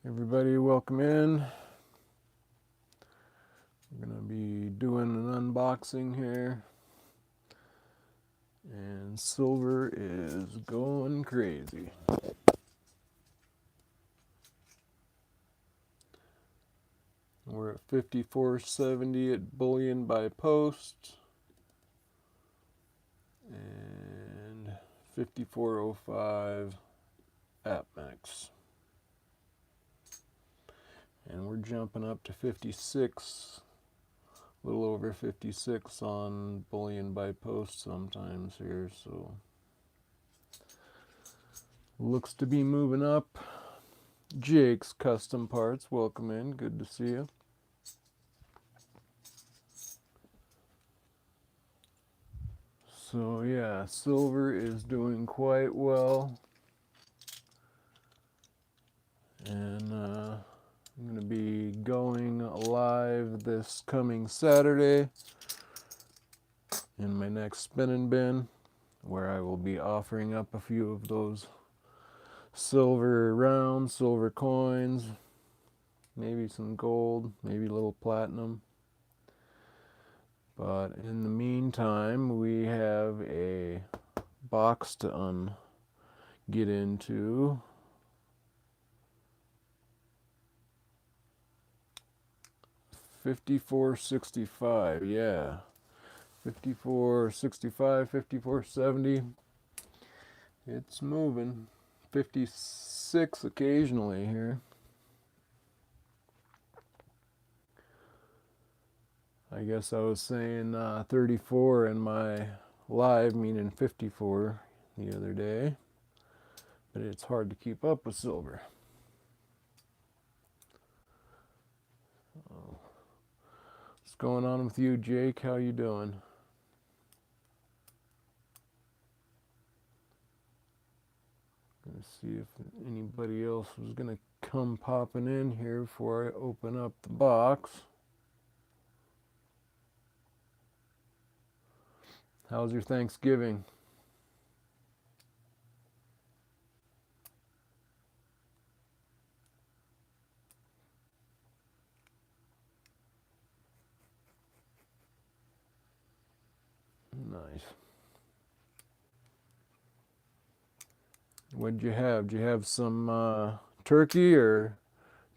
Everybody, welcome in. We're going to be doing an unboxing here. And silver is going crazy. We're at 54.70 at bullion by post. And 54.05 at max. And we're jumping up to 56, a little over 56 on bullion by post sometimes here, so looks to be moving up. Jake's Custom Parts, welcome in, good to see you. So yeah, silver is doing quite well. And I'm going to be going live this coming Saturday in my next spinning bin, where I will be offering up a few of those silver rounds, silver coins, maybe some gold, maybe a little platinum. But in the meantime, we have a box to get into. $54.65, yeah. $54.65, $54.70. It's moving. 56 occasionally here. I guess I was saying 34 in my live, meaning 54 the other day. But it's hard to keep up with silver. What's going on with you, Jake? How you doing? Gonna see if anybody else was gonna come popping in here before I open up the box. How's your Thanksgiving? Nice. What'd you have? Did you have some turkey or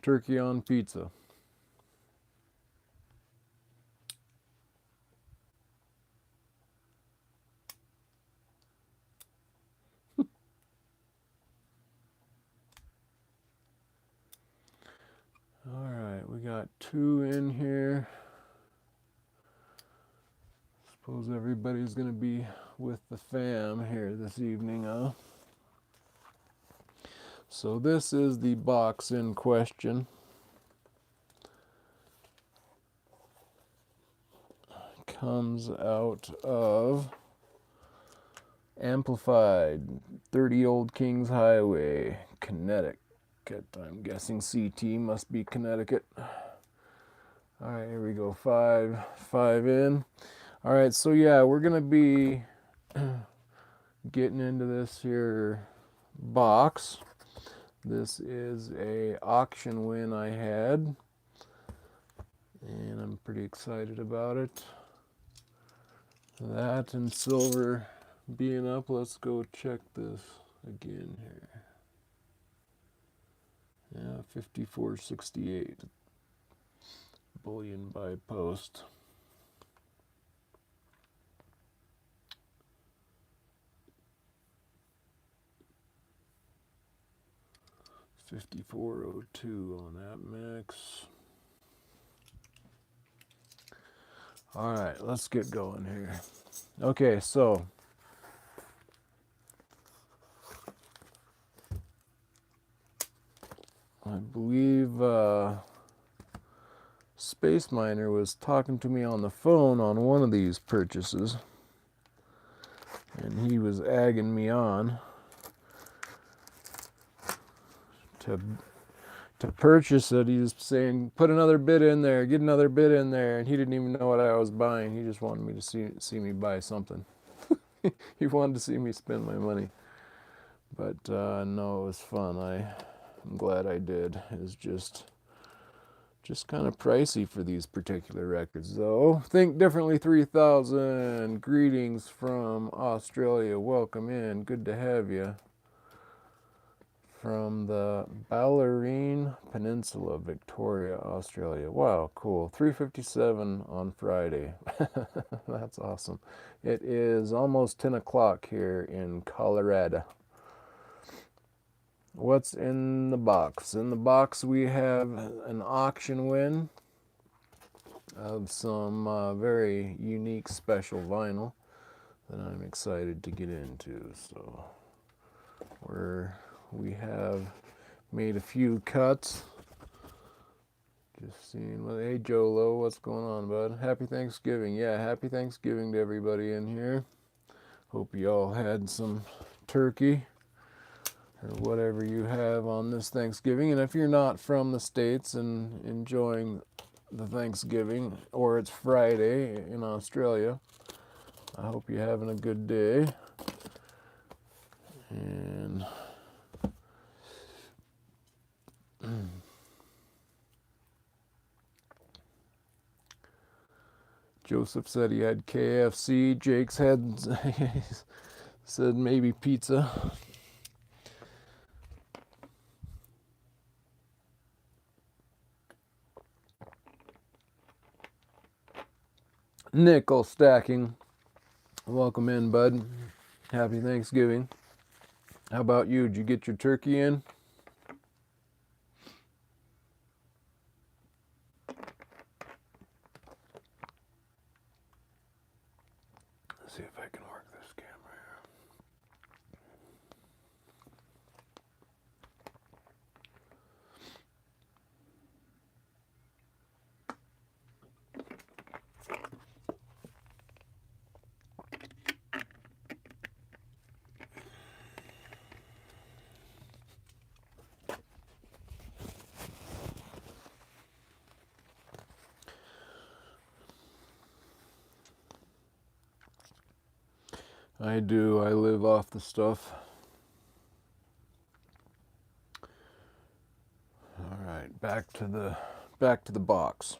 turkey on pizza? All right, we got two in here. Suppose everybody's gonna be with the fam here this evening, huh? So this is the box in question. Comes out of Amplified 30 Old Kings Highway, Connecticut. I'm guessing CT must be Connecticut. All right, here we go. Five in. All right, so yeah, we're gonna be getting into this here box. This is a auction win I had, and I'm pretty excited about it. That and silver being up. Let's go check this again here. Yeah, 54.68 bullion by post. $54.02 on that max. All right, let's get going here. Okay, so I believe Space Miner was talking to me on the phone on one of these purchases, and he was egging me on to purchase it. He was saying, put another bid in there, get another bid in there, and he didn't even know what I was buying. He just wanted me to see me buy something. He wanted to see me spend my money. But no, it was fun. I'm glad I did. It's just kind of pricey for these particular records, though. Think Differently 3000. Greetings from Australia. Welcome in. Good to have you. From the Ballerine Peninsula, Victoria, Australia. Wow, cool. 3:57 on Friday. That's awesome. It is almost 10 o'clock here in Colorado. What's in the box? In the box we have an auction win of some very unique special vinyl that I'm excited to get into. So we have made a few cuts. Just seeing, well, hey Jolo, what's going on, bud? Happy Thanksgiving. Yeah, happy Thanksgiving to everybody in here. Hope you all had some turkey or whatever you have on this Thanksgiving. And if you're not from the States and enjoying the Thanksgiving, or it's Friday in Australia, I hope you're having a good day. And Joseph said he had KFC. Jake's had said maybe pizza. Nickel stacking. Welcome in, bud. Happy Thanksgiving. How about you? Did you get your turkey in? Let's see if I can work this camera I do. I live off the stuff. All right, back to the box.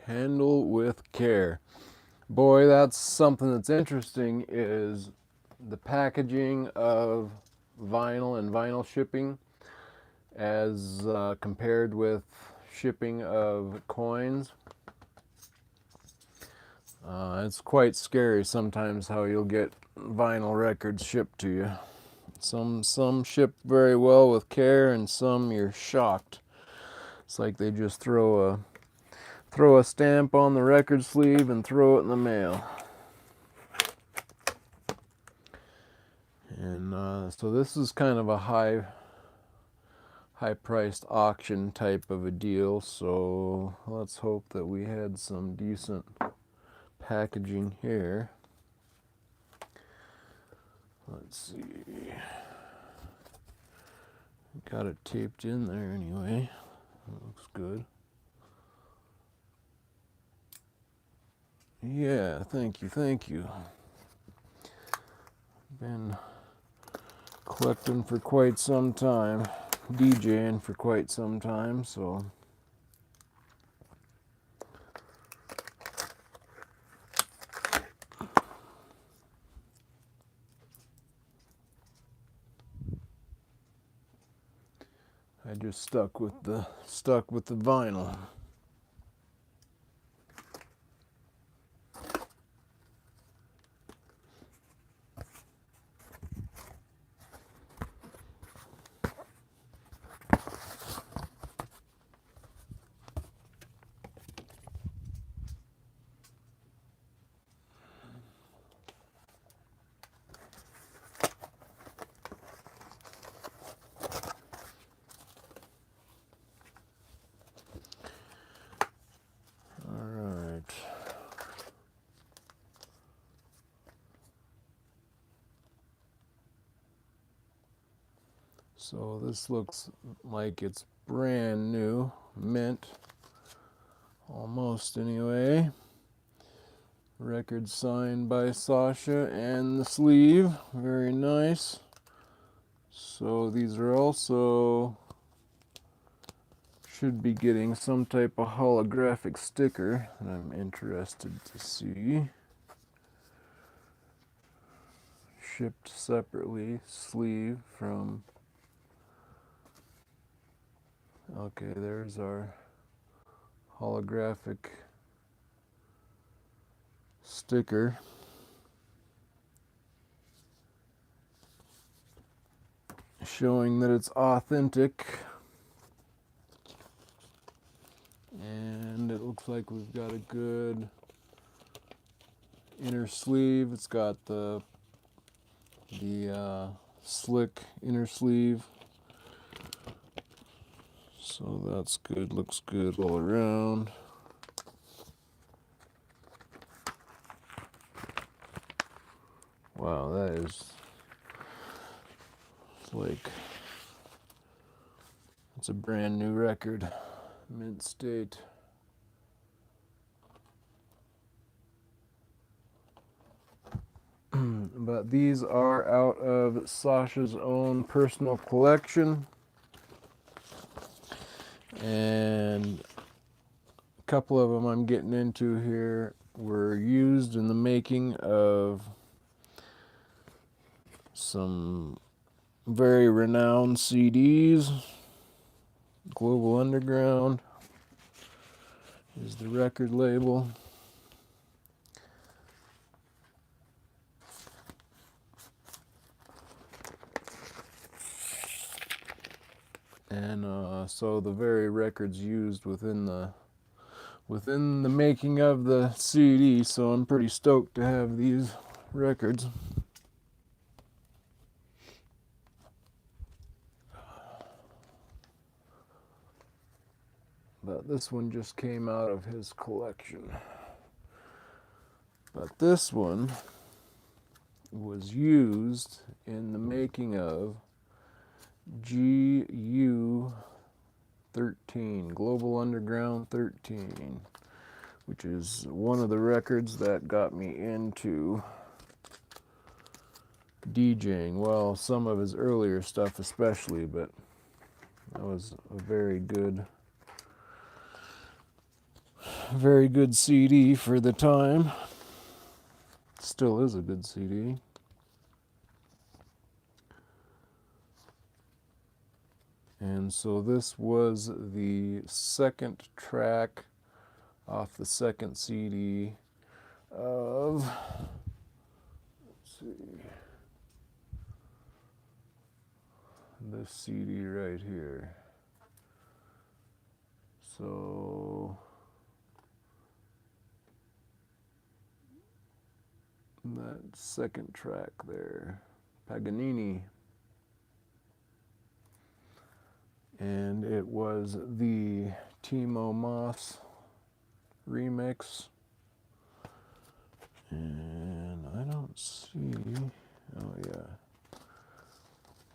Handle with care. Boy, that's something that's interesting, is the packaging of vinyl and vinyl shipping as compared with shipping of coins. It's quite scary sometimes how you'll get vinyl records shipped to you. Some ship very well with care, and some you're shocked. It's like they just throw a stamp on the record sleeve and throw it in the mail. And so this is kind of a high-priced auction type of a deal. So let's hope that we had some decent packaging here. Let's see. Got it taped in there anyway. That looks good. Yeah, thank you. Been collecting for quite some time, DJing for quite some time, so I just stuck with the vinyl. So this looks like it's brand new, mint, almost anyway. Record signed by Sasha, and the sleeve, very nice. So these are also, should be getting some type of holographic sticker that I'm interested to see. Shipped separately, sleeve from, okay, there's our holographic sticker. Showing that it's authentic. And it looks like we've got a good inner sleeve. It's got the slick inner sleeve. So that's good, looks good all around. Wow, that is like, it's a brand new record, mint state. But these are out of Sasha's own personal collection. And a couple of them I'm getting into here were used in the making of some very renowned CDs. Global Underground is the record label. And so the very records used within the making of the CD, so I'm pretty stoked to have these records. But this one just came out of his collection. But this one was used in the making of GU 13, Global Underground 13, which is one of the records that got me into DJing. Well, some of his earlier stuff especially, but that was a very good CD for the time. Still is a good CD. And so this was the second track off the second CD of, let's see, this CD right here. So that second track there, Paganini. And it was the Timo Moss remix. And I don't see, oh yeah.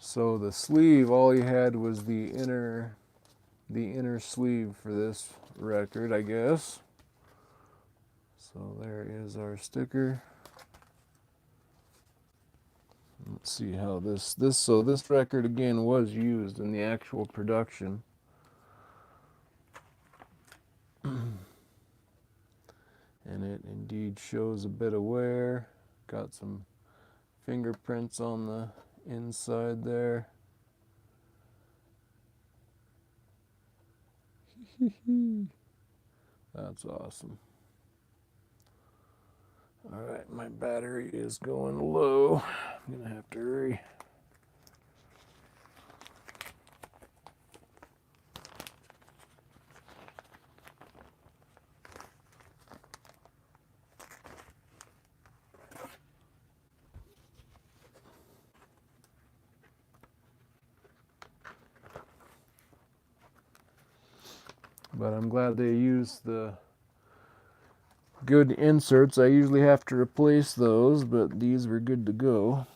So the sleeve, all you had was the inner sleeve for this record, I guess. So there is our sticker. Let's see how this record again was used in the actual production. And it indeed shows a bit of wear. Got some fingerprints on the inside there. That's awesome. Alright, my battery is going low. I'm gonna have to hurry. But I'm glad they used the good inserts. I usually have to replace those, but these were good to go.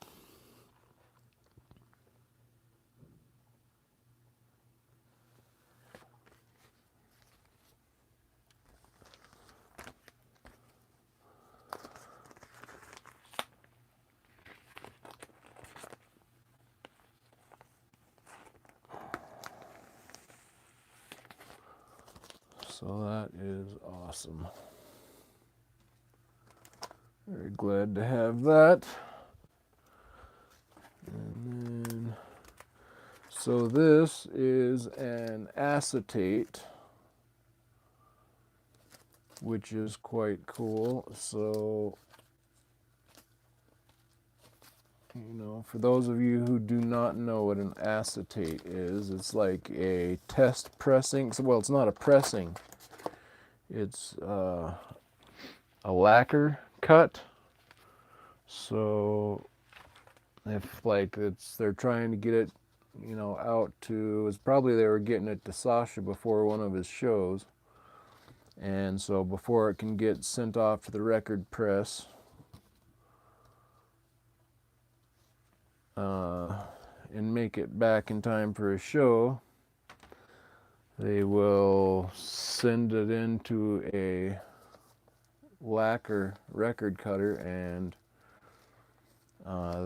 So that is awesome. Very glad to have that. And then, so this is an acetate, which is quite cool. So, you know, for those of you who do not know what an acetate is, it's like a test pressing. Well, it's not a pressing. It's a lacquer cut. So if like they're trying to get it, you know, out to, it's probably they were getting it to Sasha before one of his shows. And so before it can get sent off to the record press, and make it back in time for a show, they will send it into a lacquer record cutter, and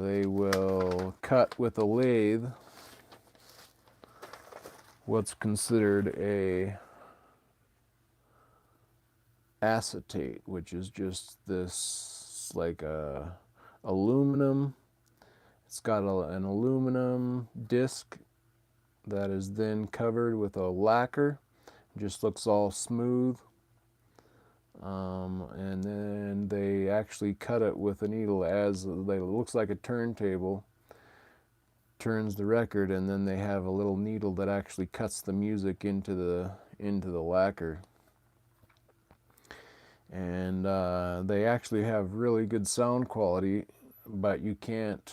they will cut with a lathe what's considered a acetate, which is just this like a aluminum. It's got an aluminum disc that is then covered with a lacquer. It just looks all smooth. And then they actually cut it with a needle as it looks like a turntable, turns the record, and then they have a little needle that actually cuts the music into the lacquer. And they actually have really good sound quality, but you can't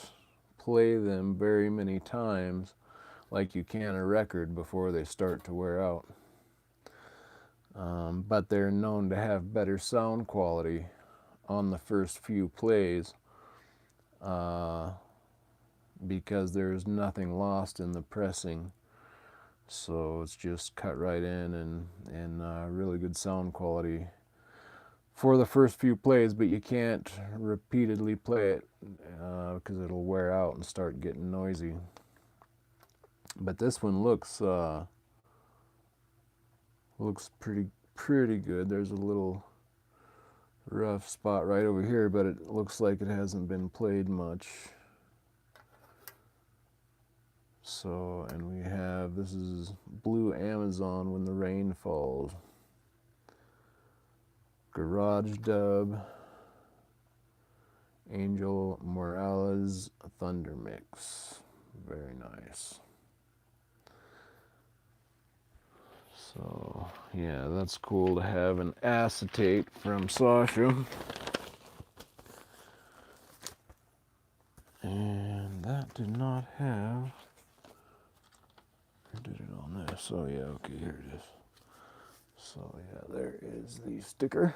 play them very many times like you can a record before they start to wear out. But they're known to have better sound quality on the first few plays because there's nothing lost in the pressing. So it's just cut right in and really good sound quality for the first few plays, but you can't repeatedly play it because it'll wear out and start getting noisy. But this one looks pretty good. There's a little rough spot right over here, but it looks like it hasn't been played much. So, and we have, this is Blue Amazon When the Rain Falls. Garage Dub, Angel Morales Thunder Mix. Very nice. So, yeah, that's cool to have an acetate from Sasha. And that did not have, or did it on this? Oh, yeah, okay, here it is. So, yeah, there is the sticker.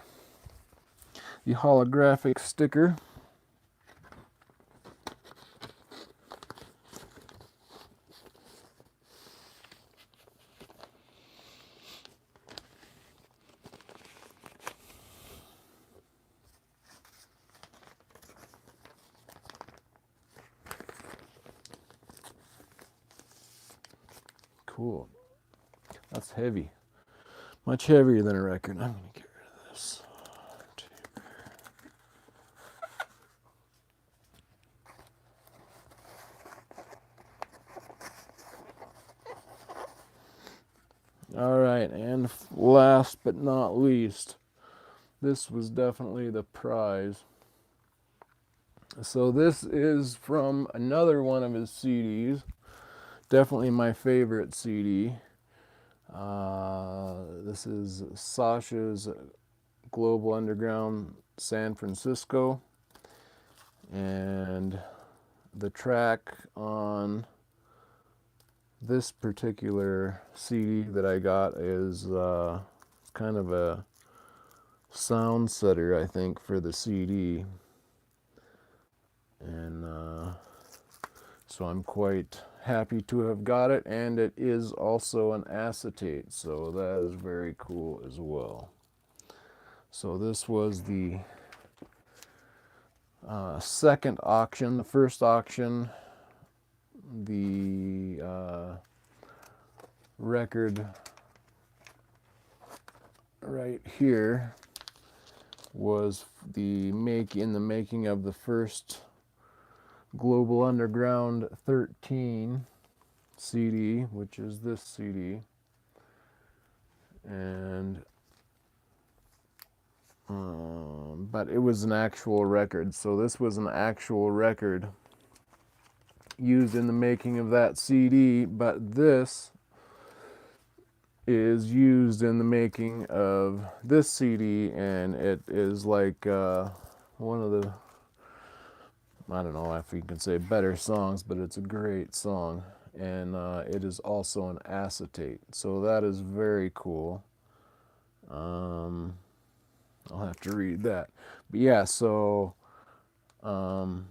The holographic sticker. Cool. That's heavy. Much heavier than a record. I'm going to get rid of this. All right, and last but not least, this was definitely the prize. So this is from another one of his CDs. Definitely my favorite CD. This is Sasha's Global Underground San Francisco. And the track on this particular CD that I got is kind of a sound setter, I think, for the CD. And so I'm quite happy to have got it, and it is also an acetate, so that is very cool as well. So this was the second auction. The first auction, the record right here was in the making of the first Global Underground 13 CD, which is this CD. And but it was an actual record, so this was an actual record used in the making of that CD, but this is used in the making of this CD, and it is like one of the, I don't know if you can say better songs, but it's a great song, and it is also an acetate, so that is very cool. I'll have to read that. But yeah, so master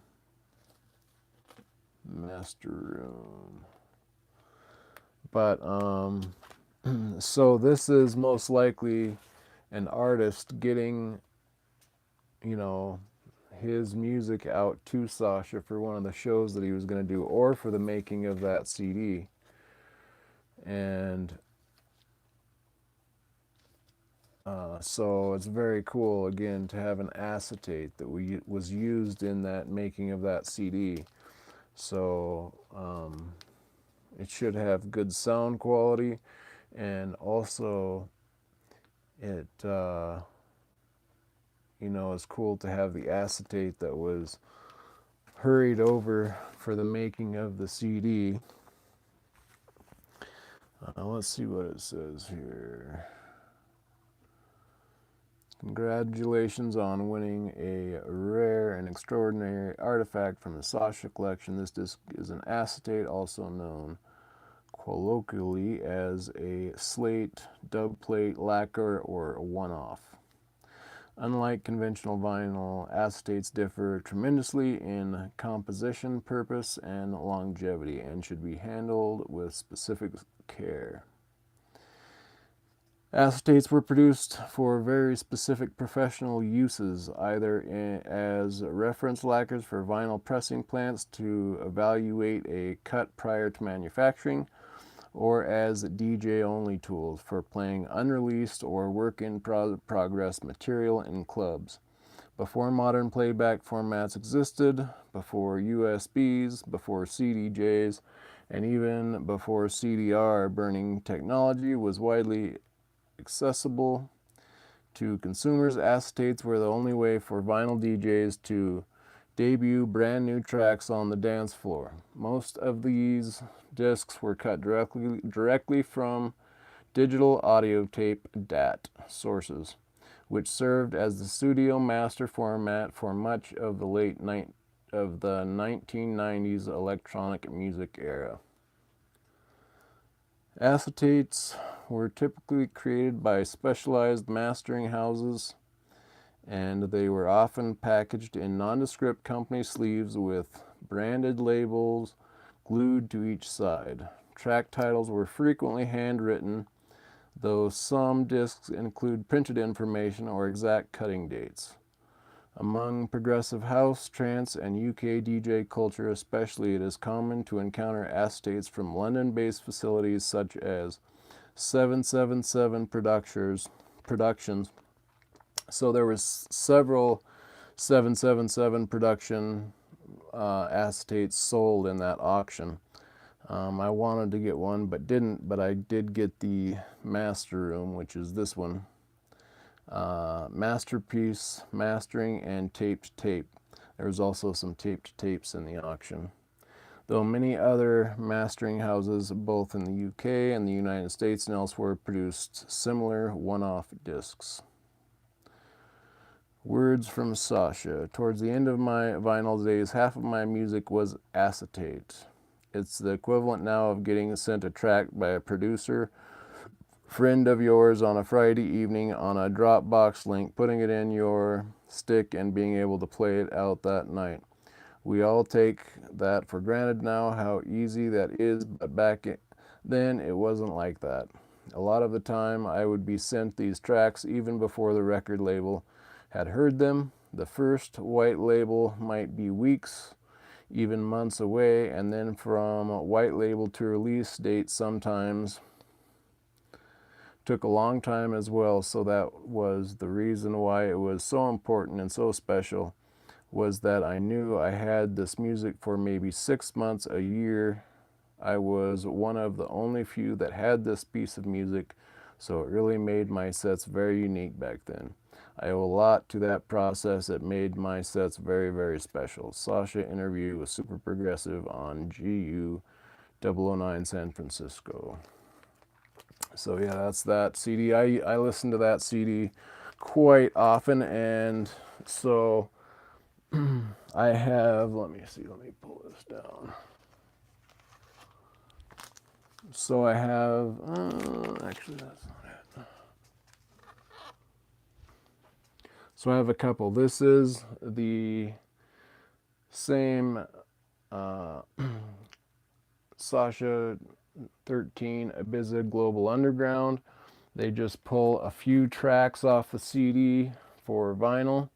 room. But so this is most likely an artist getting, you know, his music out to Sasha for one of the shows that he was going to do, or for the making of that CD. And so it's very cool, again, to have an acetate that was used in that making of that CD. So it should have good sound quality, and also it you know, it's cool to have the acetate that was hurried over for the making of the CD. Let's see what it says here. Congratulations on winning a rare and extraordinary artifact from the Sasha Collection. This disc is an acetate, also known colloquially as a slate, dub plate, lacquer, or a one-off. Unlike conventional vinyl, acetates differ tremendously in composition, purpose, and longevity, and should be handled with specific care. Acetates were produced for very specific professional uses, either as reference lacquers for vinyl pressing plants to evaluate a cut prior to manufacturing, or as DJ-only tools for playing unreleased or work-in-progress material in clubs. Before modern playback formats existed, before USBs, before CDJs, and even before CDR burning technology was widely accessible to consumers, acetates were the only way for vinyl DJs to debut brand new tracks on the dance floor. Most of these discs were cut directly from digital audio tape DAT sources, which served as the studio master format for much of the late 1990s electronic music era. Acetates were typically created by specialized mastering houses, and they were often packaged in nondescript company sleeves with branded labels glued to each side. Track titles were frequently handwritten, though some discs include printed information or exact cutting dates. Among progressive house, trance, and UK DJ culture especially, it is common to encounter acetates from London-based facilities such as 777 Productions. So there was several 777 production acetates sold in that auction. I wanted to get one but didn't, but I did get the Master Room, which is this one. Masterpiece, mastering, and taped tape. There was also some taped tapes in the auction. Though many other mastering houses, both in the UK and the United States and elsewhere, produced similar one-off discs. Words from Sasha. Towards the end of my vinyl days, half of my music was acetate. It's the equivalent now of getting sent a track by a producer friend of yours on a Friday evening on a Dropbox link, putting it in your stick and being able to play it out that night. We all take that for granted now, how easy that is, but back then it wasn't like that. A lot of the time I would be sent these tracks even before the record label had heard them. The first white label might be weeks, even months away, and then from white label to release date sometimes took a long time as well. So that was the reason why it was so important and so special, was that I knew I had this music for maybe 6 months, a year. I was one of the only few that had this piece of music, so it really made my sets very unique back then. I owe a lot to that process. It made my sets very, very special. Sasha interview with Super Progressive on GU 009 San Francisco. So yeah, that's that CD. I listen to that CD quite often, and so I have, let me see, let me pull this down. So I have, actually that's not it. So I have a couple. This is the same Sasha 13 Ibiza Global Underground. They just pull a few tracks off the CD for vinyl.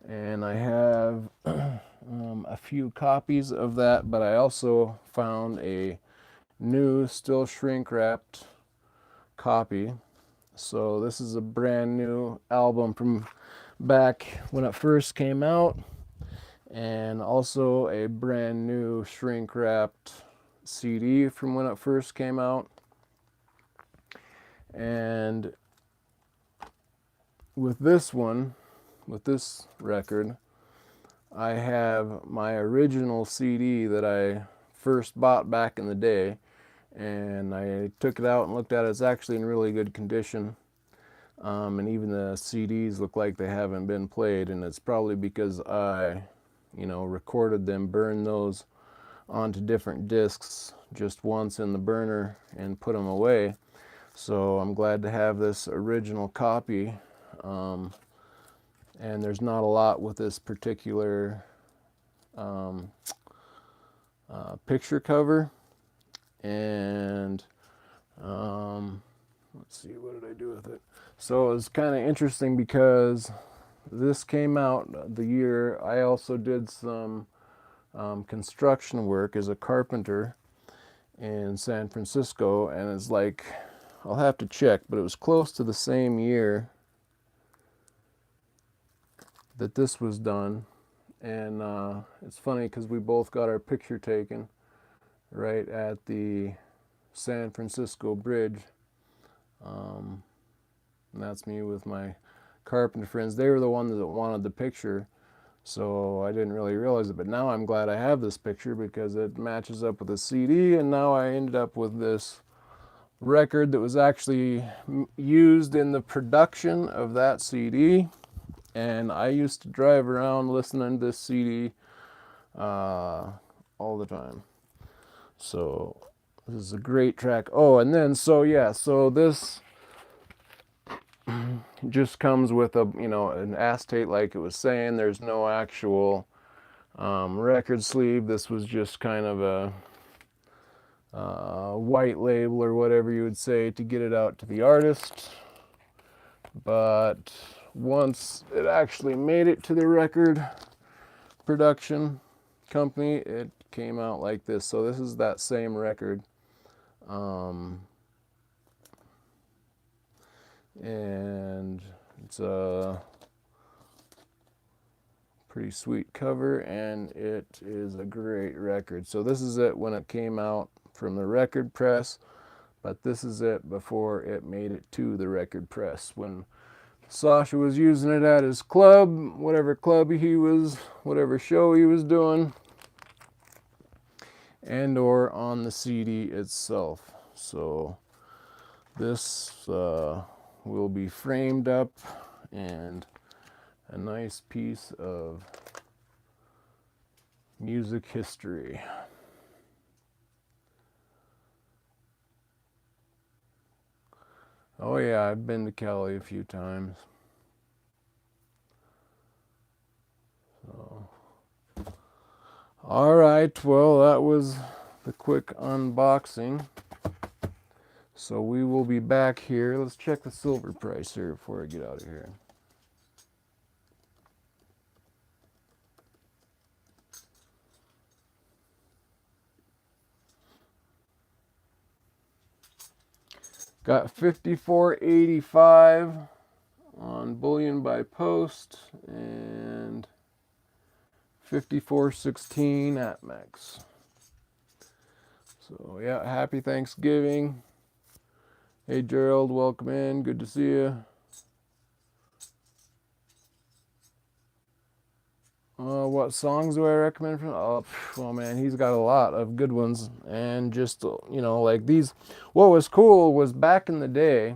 And I have a few copies of that, but I also found a new, still shrink wrapped copy. So this is a brand new album from back when it first came out, and also a brand new shrink wrapped CD from when it first came out. And with this one, with this record, I have my original CD that I first bought back in the day, and I took it out and looked at it. It's actually in really good condition, and even the CDs look like they haven't been played, and it's probably because I, recorded them, burned those onto different discs just once in the burner and put them away. So I'm glad to have this original copy. And there's not a lot with this particular picture cover. And let's see, what did I do with it? So it was kind of interesting because this came out the year I also did some construction work as a carpenter in San Francisco, and it's like, I'll have to check, but it was close to the same year that this was done. And it's funny because we both got our picture taken right at the San Francisco Bridge. And that's me with my carpenter friends. They were the ones that wanted the picture, so I didn't really realize it. But now I'm glad I have this picture because it matches up with the CD, and now I ended up with this record that was actually used in the production of that CD. And I used to drive around listening to this CD all the time. So this is a great track. Oh, and then, so this just comes with an acetate, like it was saying. There's no actual record sleeve. This was just kind of a white label or whatever you would say to get it out to the artist. But once it actually made it to the record production company, it came out like this. So this is that same record. And it's a pretty sweet cover, and it is a great record. So this is it when it came out from the record press, but this is it before it made it to the record press, when Sasha was using it at his club, whatever show he was doing, and or on the CD itself. So this will be framed up, and a nice piece of music history. Oh yeah, I've been to Cali a few times. So, all right, well, that was the quick unboxing. So we will be back here. Let's check the silver price here before I get out of here. Got 54.85 on bullion by post and 54.16 at max. So yeah, happy Thanksgiving. Hey Gerald, welcome in. Good to see you. What songs do I recommend from? Oh, well, man, he's got a lot of good ones, and just like these. What was cool was back in the day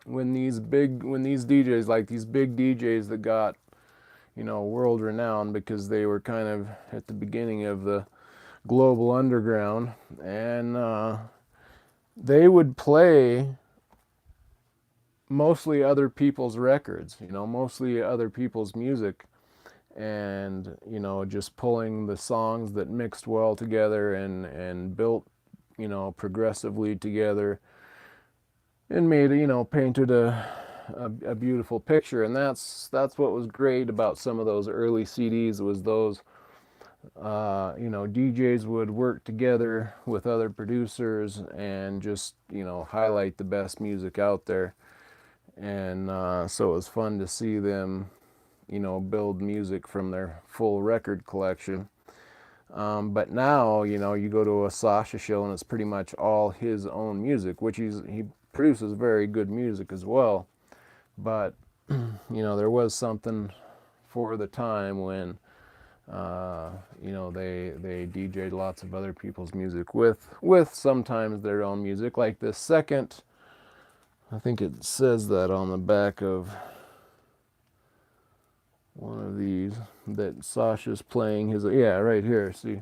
when these DJs, like these big DJs that got world renowned because they were kind of at the beginning of the global underground, and they would play mostly other people's records, mostly other people's music, and just pulling the songs that mixed well together and built progressively together and made painted a beautiful picture. And that's what was great about some of those early CDs was those DJs would work together with other producers and just highlight the best music out there. And so it was fun to see them build music from their full record collection. But now, you go to a Sasha show and it's pretty much all his own music, which he produces very good music as well. But, there was something for the time when, they DJ'd lots of other people's music with sometimes their own music. Like this second, I think it says that on the back of one of these that Sasha's playing his, right here, see,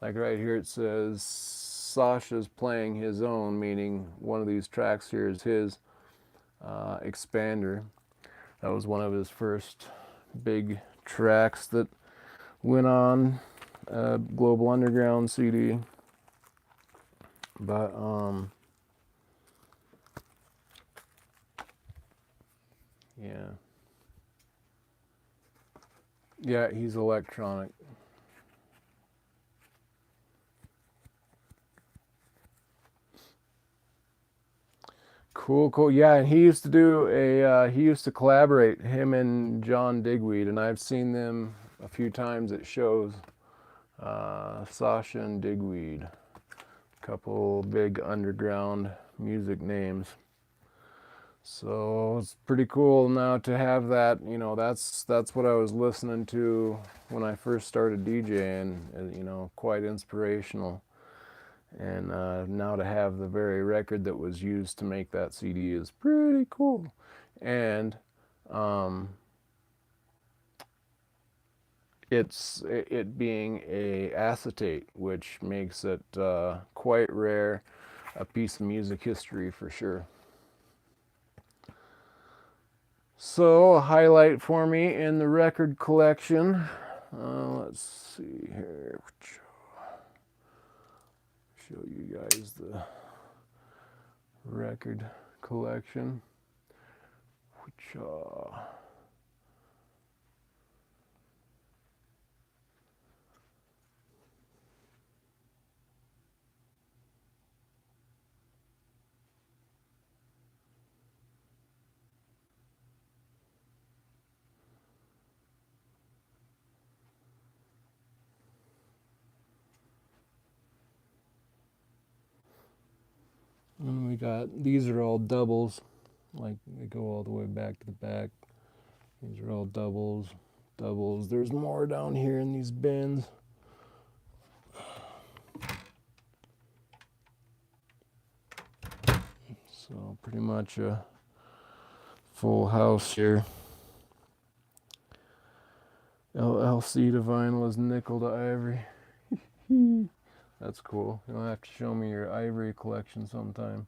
like right here it says Sasha's playing his own, meaning one of these tracks here is his Expander. That was one of his first big tracks that went on Global Underground CD. But yeah, he's electronic. Cool. Yeah, and he used to collaborate, him and John Digweed, and I've seen them a few times at shows. Sasha and Digweed, a couple big underground music names. So it's pretty cool now to have that. That's what I was listening to when I first started DJing. Quite inspirational. And now to have the very record that was used to make that CD is pretty cool. And it being a acetate, which makes it quite rare, a piece of music history for sure. So a highlight for me in the record collection. Let's see here. Show you guys the record collection. And we got, these are all doubles, like they go all the way back to the back. These are all doubles. There's more down here in these bins. So pretty much a full house here. LC to vinyl is nickel to ivory. That's cool. You'll have to show me your ivory collection sometime.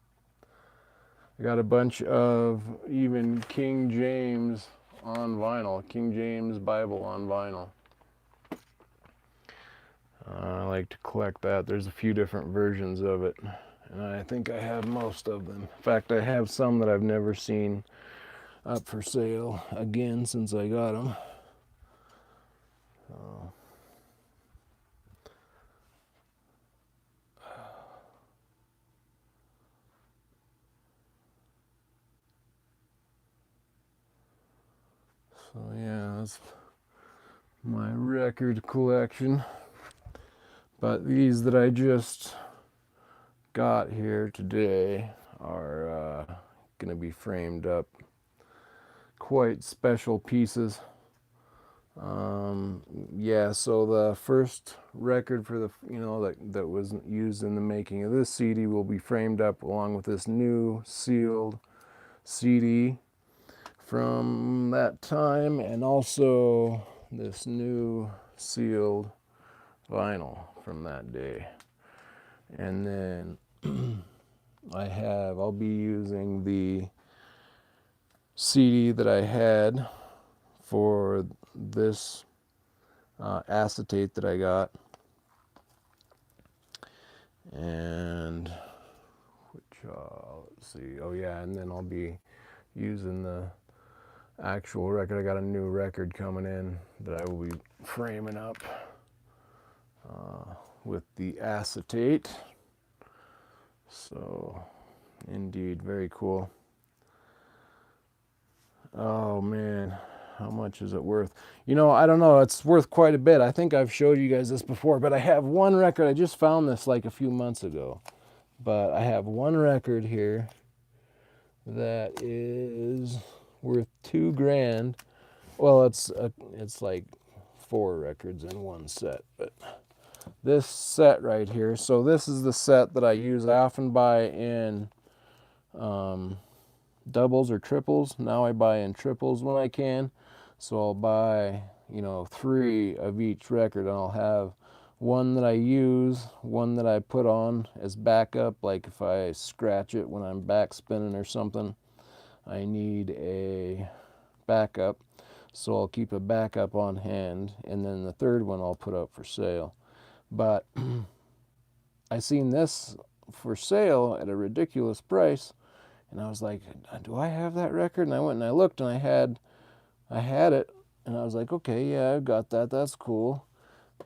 I got a bunch of even King James on vinyl, King James Bible on vinyl. I like to collect that. There's a few different versions of it, and I think I have most of them. In fact, I have some that I've never seen up for sale again since I got them. So. So yeah, that's my record collection. But these that I just got here today are going to be framed up. Quite special pieces. Yeah, so the first record for the, that was used in the making of this CD will be framed up along with this new sealed CD from that time, and also this new sealed vinyl from that day. And then I'll be using the CD that I had for this acetate that I got, and let's see, oh yeah, and then I'll be using the actual record. I got a new record coming in that I will be framing up with the acetate. So indeed, very cool. Oh man, how much is it worth? I don't know, it's worth quite a bit. I think I've showed you guys this before, but I have one record. I just found this like a few months ago, but I have one record here that is worth $2,000. Well, it's like 4 records in one set, but this set right here, so this is the set that I use. I often buy in doubles or triples. Now I buy in triples when I can, so I'll buy 3 of each record, and I'll have one that I use, one that I put on as backup, like if I scratch it when I'm back spinning or something, I need a backup, so I'll keep a backup on hand, and then the third one I'll put up for sale. But I seen this for sale at a ridiculous price, and I was like, do I have that record? And I went and I looked, and I had it, and I was like, okay, yeah, I've got that, that's cool.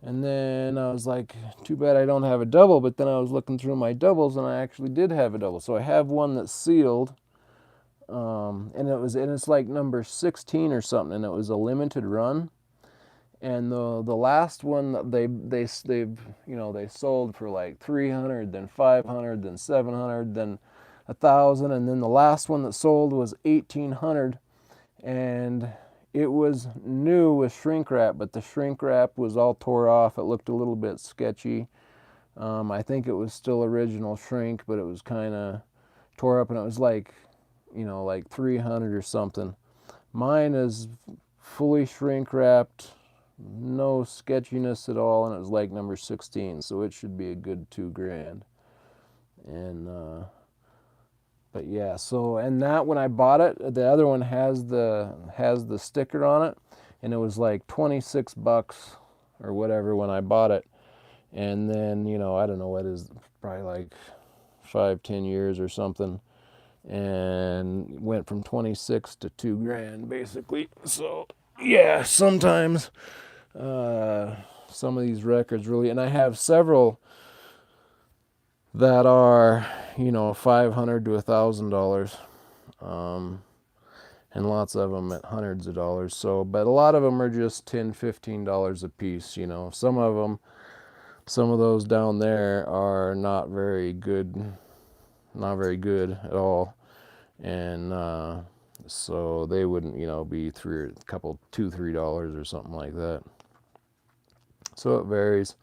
And then I was like, too bad I don't have a double. But then I was looking through my doubles, and I actually did have a double. So I have one that's sealed, and it's like number 16 or something, and it was a limited run. And the last one they sold for like 300, then 500, then 700, then 1,000, and then the last one that sold was 1,800, and it was new with shrink wrap, but the shrink wrap was all tore off. It looked a little bit sketchy. I think it was still original shrink, but it was kind of tore up, and it was like 300 or something. Mine is fully shrink wrapped, no sketchiness at all, and it was like number 16, so it should be a good $2,000. And but yeah, so, and that, when I bought it, the other one has the sticker on it, and it was like $26 or whatever when I bought it. And then I don't know what is, probably like 5-10 years or something, and went from 26 to $2,000 basically. So yeah, sometimes some of these records really, and I have several that are $500 to $1,000, and lots of them at hundreds of dollars. So, but a lot of them are just $10-15 a piece. Some of those down there are not very good at all, and so they wouldn't be $2-3 or something like that. So it varies.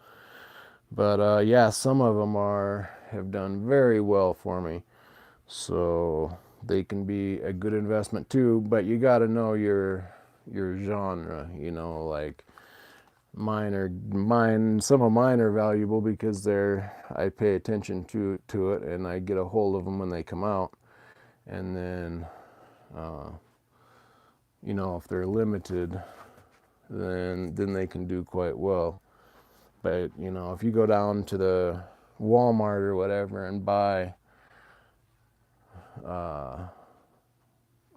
But yeah, some of them have done very well for me, so they can be a good investment too. But you got to know your genre. Like some of mine are valuable because I pay attention to it, and I get a hold of them when they come out. And then if they're limited, then they can do quite well. But if you go down to the Walmart or whatever and buy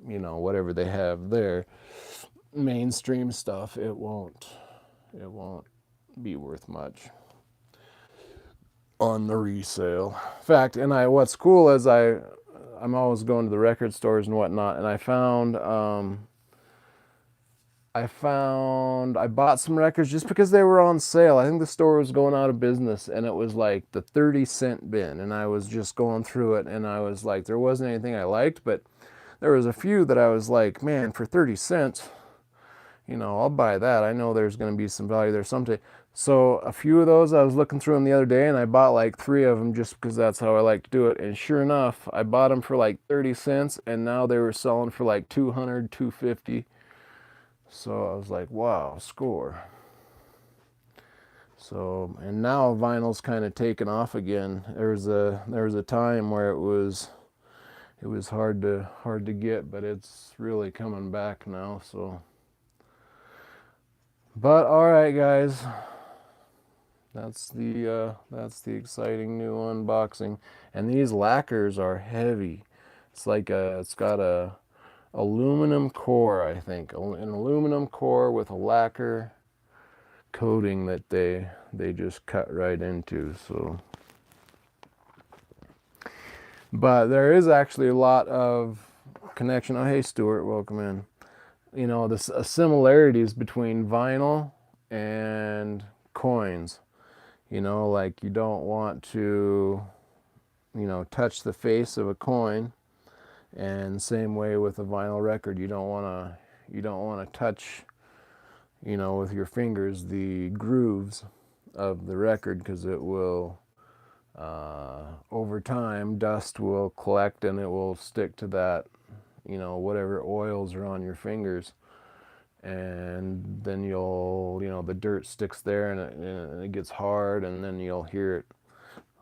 whatever they have there, mainstream stuff, it won't be worth much on the resale. In fact, and what's cool is I'm always going to the record stores and whatnot, and I found I bought some records just because they were on sale. I think the store was going out of business, and it was like the 30-cent bin, and I was just going through it, and I was like, there wasn't anything I liked, but there was a few that I was like, man, for 30 cents, you know, I'll buy that. I know there's going to be some value there someday. So a few of those, I was looking through them the other day, and I bought like 3 of them just because that's how I like to do it. And sure enough, I bought them for like 30 cents, and now they were selling for like 200, 250. So I was like, wow, score. So, and now vinyl's kind of taken off again. There was a time where it was hard to get, but it's really coming back now. So, but all right, guys, that's the exciting new unboxing. And these lacquers are heavy. It's got a aluminum core, I think, an aluminum core with a lacquer coating that they just cut right into. So, but there is actually a lot of connection. Oh, hey Stuart, welcome in. You know, the similarities between vinyl and coins. You know, like you don't want to, you know, touch the face of a coin, and same way with a vinyl record. You don't want to touch, you know, with your fingers the grooves of the record, because it will, over time, dust will collect and it will stick to that, you know, whatever oils are on your fingers, and then you'll, you know, the dirt sticks there, and it gets hard, and then you'll hear it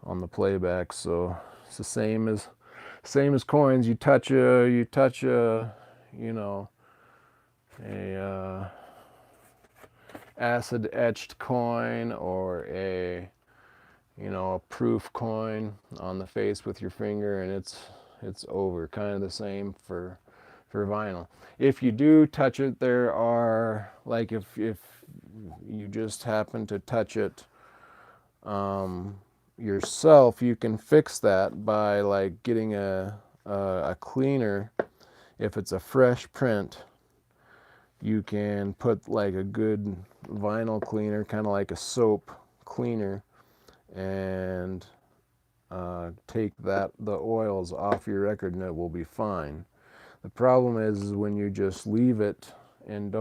on the playback. So it's the same as coins. You touch a you know, a acid etched coin, or a, you know, a proof coin on the face with your finger, and it's over. Kind of the same for vinyl. If you do touch it, there are, like, if you just happen to touch it yourself, you can fix that by like getting a cleaner. If it's a fresh print, you can put like a good vinyl cleaner, kind of like a soap cleaner, and take the oils off your record, and it will be fine. The problem is when you just leave it and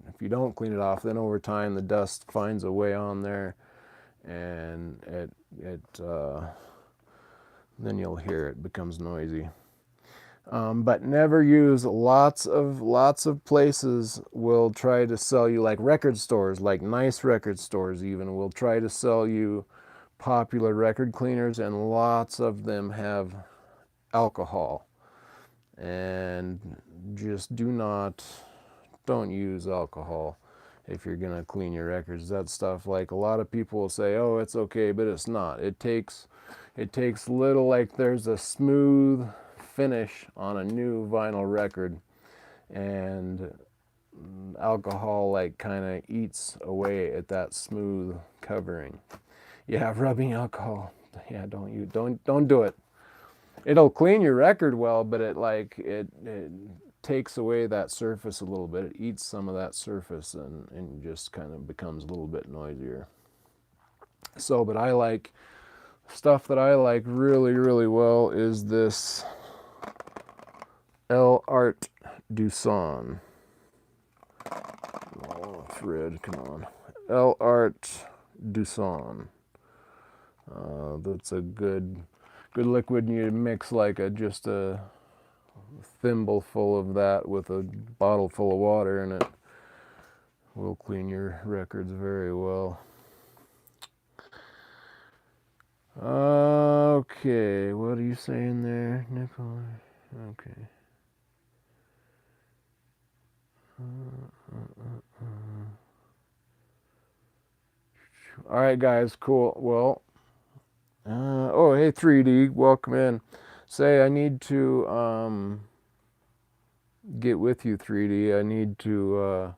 if you don't clean it off, then over time the dust finds a way on there, and then you'll hear it becomes noisy. But never use lots of places will try to sell you, like record stores, like nice record stores even, will try to sell you popular record cleaners, and lots of them have alcohol. And just don't use alcohol if you're gonna clean your records. That stuff, like, a lot of people will say, oh, it's okay, but it's not. It takes little, like, there's a smooth finish on a new vinyl record, and alcohol like kind of eats away at that smooth covering. Yeah, rubbing alcohol. Yeah, don't do it. It'll clean your record well, but it takes away that surface a little bit. It eats some of that surface, and just kind of becomes a little bit noisier. So, but stuff that I like really, really well is this L'Art du Son. Oh, thread, come on. L'Art du Son. That's a good liquid, and you mix like just a thimble full of that with a bottle full of water, and it will clean your records very well. Okay, what are you saying there, Nicole? Okay. All right, guys, cool. Well, oh, hey, 3D, welcome in. Say, I need to get with you, 3D. I need to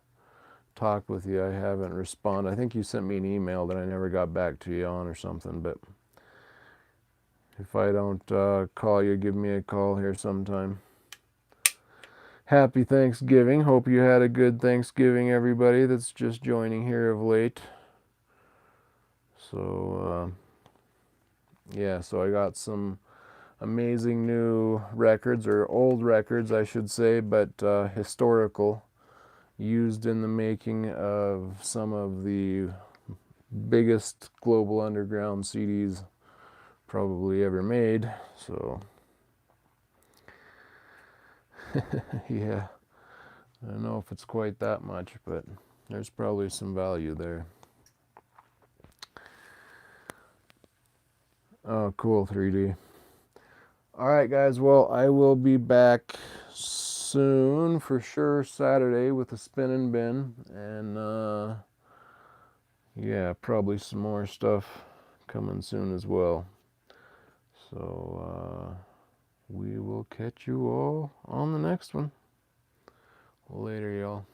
talk with you. I haven't responded. I think you sent me an email that I never got back to you on or something, but if I don't call you, give me a call here sometime. Happy Thanksgiving. Hope you had a good Thanksgiving, everybody that's just joining here of late. So, yeah, so I got some amazing new records, or old records, I should say, but historical, used in the making of some of the biggest global underground CDs probably ever made. So, yeah, I don't know if it's quite that much, but there's probably some value there. Oh, cool, 3D. All right, guys. Well, I will be back soon for sure, Saturday, with a spin and bin, and yeah, probably some more stuff coming soon as well. So we will catch you all on the next one. Later, y'all.